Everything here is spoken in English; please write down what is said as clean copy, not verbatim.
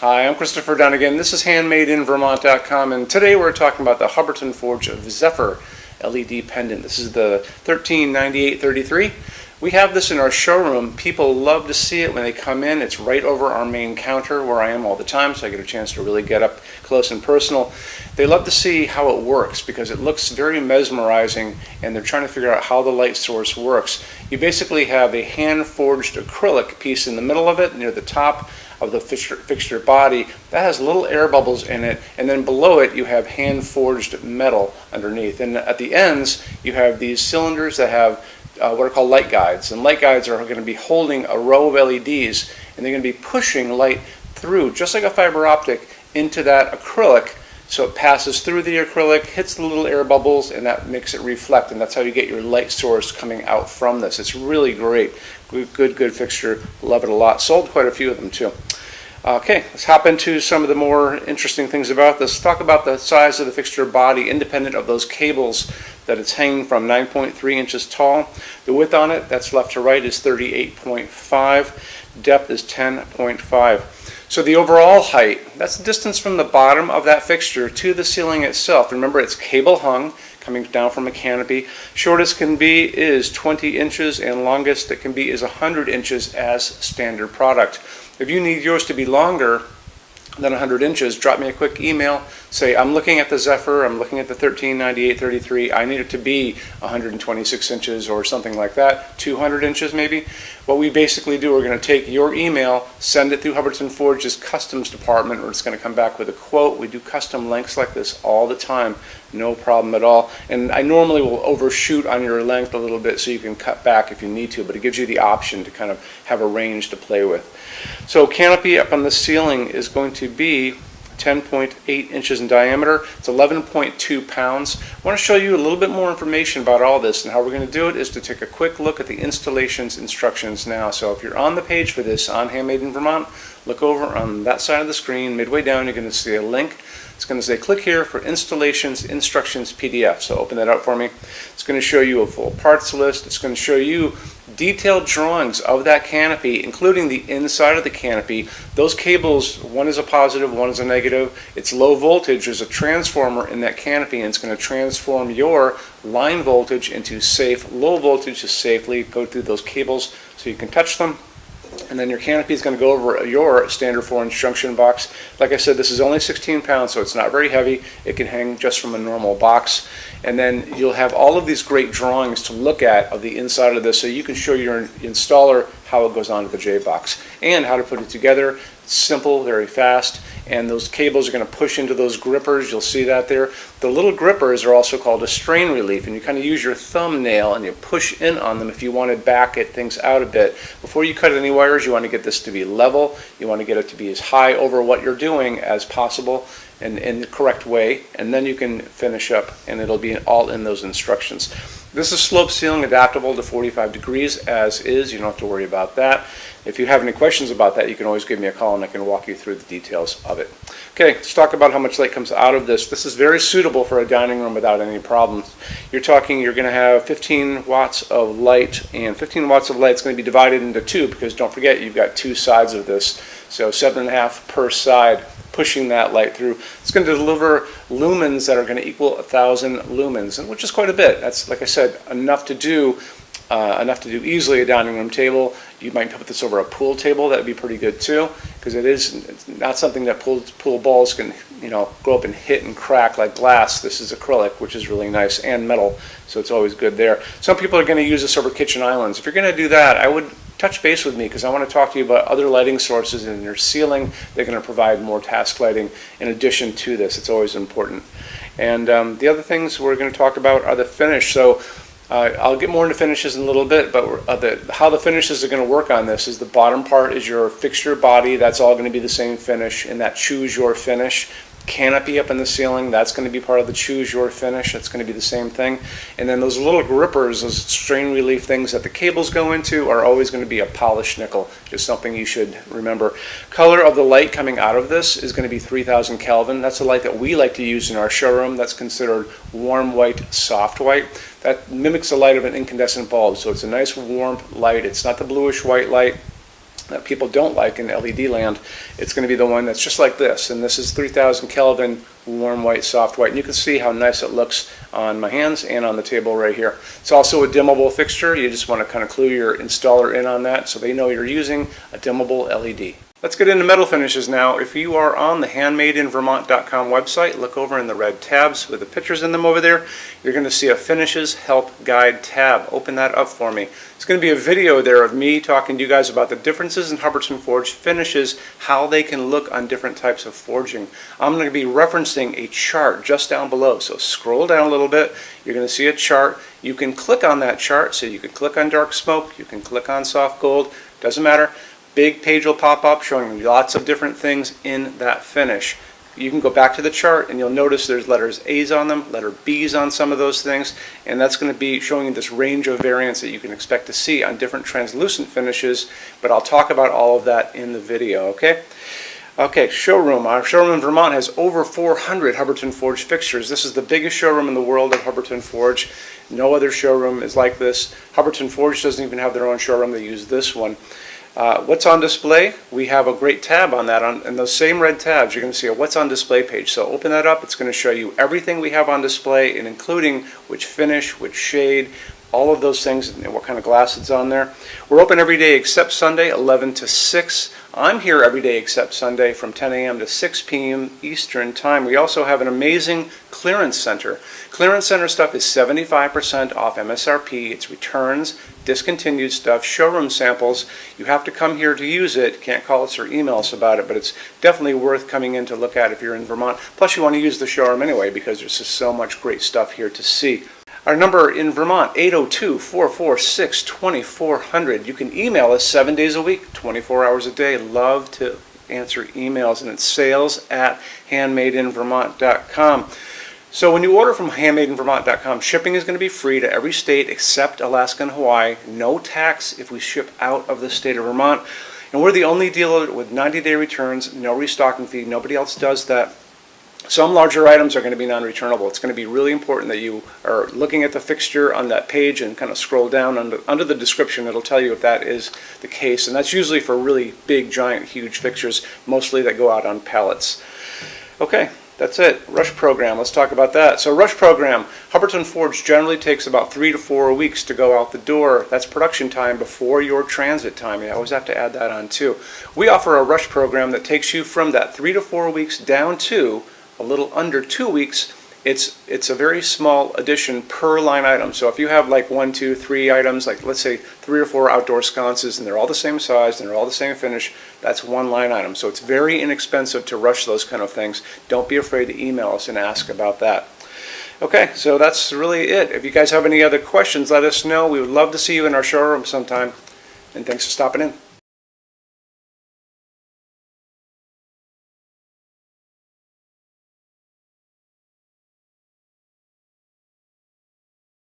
Hi, I'm Christopher Dunn again. This is HandmadeInVermont.com, and today we're talking about the Hubbardton Forge of Zephyr LED pendant. This is the 139833. We have this in our showroom. People love to see it when they come in. It's right over our main counter where I am all the time, so I get a chance to really get up close and personal. They love to see how it works because it looks very mesmerizing, and they're trying to figure out how the light source works. You basically have a hand-forged acrylic piece in the middle of it, near the top of the fixture body. That has little air bubbles in it, and then below it you have hand-forged metal underneath. And at the ends you have these cylinders that have what are called light guides, and light guides are going to be holding a row of LEDs, and they're going to be pushing light through, just like a fiber optic, into that acrylic, so it passes through the acrylic, hits the little air bubbles, and that makes it reflect, and that's how you get your light source coming out from this. It's really great. Good fixture. Love it a lot. Sold quite a few of them too. Okay, let's hop into some of the more interesting things about this. Let's talk about the size of the fixture body independent of those cables that it's hanging from, 9.3 inches tall. The width on it, that's left to right, is 38.5. Depth is 10.5. So the overall height, that's the distance from the bottom of that fixture to the ceiling itself. Remember, it's cable hung, coming down from a canopy. Shortest can be is 20 inches, and longest it can be is 100 inches as standard product. If you need yours to be longer than 100 inches, drop me a quick email. Say, I'm looking at the Zephyr, I'm looking at the 139833, I need it to be 126 inches or something like that, 200 inches maybe. What we basically do, we're going to take your email, send it through Hubbardton Forge's customs department, or it's going to come back with a quote. We do custom lengths like this all the time, no problem at all. And I normally will overshoot on your length a little bit so you can cut back if you need to, but it gives you the option to kind of have a range to play with. So canopy up on the ceiling is going to be 10.8 inches in diameter. It's 11.2 pounds. I want to show you a little bit more information about all this, and how we're going to do it is to take a quick look at the installations instructions now. So if you're on the page for this on Handmade in Vermont, look over on that side of the screen. Midway down you're going to see a link. It's going to say click here for installations instructions PDF. So open that up for me. It's going to show you a full parts list. It's going to show you detailed drawings of that canopy, including the inside of the canopy. Those cables, one is a positive, one is a negative. It's low voltage. There's a transformer in that canopy, and it's going to transform your line voltage into safe low voltage to safely go through those cables so you can touch them. And then your canopy is going to go over your standard 4-inch junction box. Like I said, this is only 16 pounds, so it's not very heavy. It can hang just from a normal box. And then you'll have all of these great drawings to look at of the inside of this, so you can show your installer how it goes onto the J-box and how to put it together. It's simple, very fast, and those cables are going to push into those grippers. You'll see that there. The little grippers are also called a strain relief, and you kind of use your thumbnail and you push in on them if you want to back things out a bit. Before you cut any wires, you want to get this to be level. You want to get it to be as high over what you're doing as possible, and in the correct way, and then you can finish up, and it'll be all in those instructions. This is slope ceiling, adaptable to 45 degrees as is. You don't have to worry about that. If you have any questions about that, you can always give me a call and I can walk you through the details of it. Okay, let's talk about how much light comes out of this. This is very suitable for a dining room without any problems. You're going to have 15 watts of light, and 15 watts of light is going to be divided into two, because don't forget you've got two sides of this, so 7.5 per side, pushing that light through. It's going to deliver lumens that are going to equal 1,000 lumens, and which is quite a bit. That's, like I said, enough to do easily a dining room table. You might put this over a pool table. That would be pretty good too, because it's not something that pool balls can go up and hit and crack like glass. This is acrylic, which is really nice, and metal, so it's always good there. Some people are going to use this over kitchen islands. If you're going to do that, I would touch base with me, because I want to talk to you about other lighting sources in your ceiling. They're going to provide more task lighting in addition to this. It's always important. And the other things we're going to talk about are the finish. So I'll get more into finishes in a little bit, but how the finishes are going to work on this is the bottom part is your fixture body. That's all going to be the same finish, and that choose your finish. Canopy up in the ceiling, that's going to be part of the choose your finish. That's going to be the same thing. And then those little grippers, those strain relief things that the cables go into, are always going to be a polished nickel. Just something you should remember. Color of the light coming out of this is going to be 3000 Kelvin. That's the light that we like to use in our showroom. That's considered warm white, soft white. That mimics the light of an incandescent bulb, so it's a nice warm light. It's not the bluish white light. that people don't like in LED land, it's going to be the one that's just like this. And this is 3000 Kelvin warm white, soft white. And you can see how nice it looks on my hands and on the table right here. It's also a dimmable fixture. You just want to kind of clue your installer in on that so they know you're using a dimmable LED. Let's get into metal finishes now. If you are on the HandmadeInVermont.com website, look over in the red tabs with the pictures in them over there. You're going to see a Finishes Help Guide tab. Open that up for me. It's going to be a video there of me talking to you guys about the differences in Hubbardton Forge finishes, how they can look on different types of forging. I'm going to be referencing a chart just down below. So scroll down a little bit. You're going to see a chart. You can click on that chart. So you can click on dark smoke. You can click on soft gold. Doesn't matter. Big page will pop up showing you lots of different things in that finish. You can go back to the chart and you'll notice there's letters A's on them, letter B's on some of those things, and that's going to be showing you this range of variants that you can expect to see on different translucent finishes, but I'll talk about all of that in the video, okay? Okay, showroom. Our showroom in Vermont has over 400 Hubbardton Forge fixtures. This is the biggest showroom in the world of Hubbardton Forge. No other showroom is like this. Hubbardton Forge doesn't even have their own showroom. They use this one. What's on display? We have a great tab on that. In those same red tabs, you're going to see a What's on Display page. So open that up. It's going to show you everything we have on display, and including which finish, which shade, all of those things, and what kind of glass it's on there. We're open every day except Sunday, 11 to 6. I'm here every day except Sunday from 10 a.m. to 6 p.m. Eastern Time. We also have an amazing clearance center. Clearance center stuff is 75% off MSRP. It's returns, discontinued stuff, showroom samples. You have to come here to use it. Can't call us or email us about it, but it's definitely worth coming in to look at if you're in Vermont. Plus you want to use the showroom anyway because there's just so much great stuff here to see. Our number in Vermont, 802-446-2400. You can email us 7 days a week, 24 hours a day. Love to answer emails, and it's sales@HandmadeInVermont.com. So when you order from HandmadeInVermont.com, shipping is going to be free to every state except Alaska and Hawaii. No tax if we ship out of the state of Vermont. And we're the only dealer with 90-day returns, no restocking fee. Nobody else does that. Some larger items are going to be non-returnable. It's going to be really important that you are looking at the fixture on that page and kind of scroll down under the description. It'll tell you if that is the case. And that's usually for really big, giant, huge fixtures, mostly that go out on pallets. Okay, that's it. Rush program. Let's talk about that. So rush program, Hubbardton Forge generally takes about 3 to 4 weeks to go out the door. That's production time before your transit time. You always have to add that on too. We offer a rush program that takes you from that 3 to 4 weeks down to a little under 2 weeks. It's a very small addition per line item. So if you have like 1, 2, 3 items, like let's say 3 or 4 outdoor sconces, and they're all the same size and they're all the same finish, that's one line item. So it's very inexpensive to rush those kind of things. Don't be afraid to email us and ask about that. Okay, so that's really it. If you guys have any other questions, let us know. We would love to see you in our showroom sometime. And thanks for stopping in.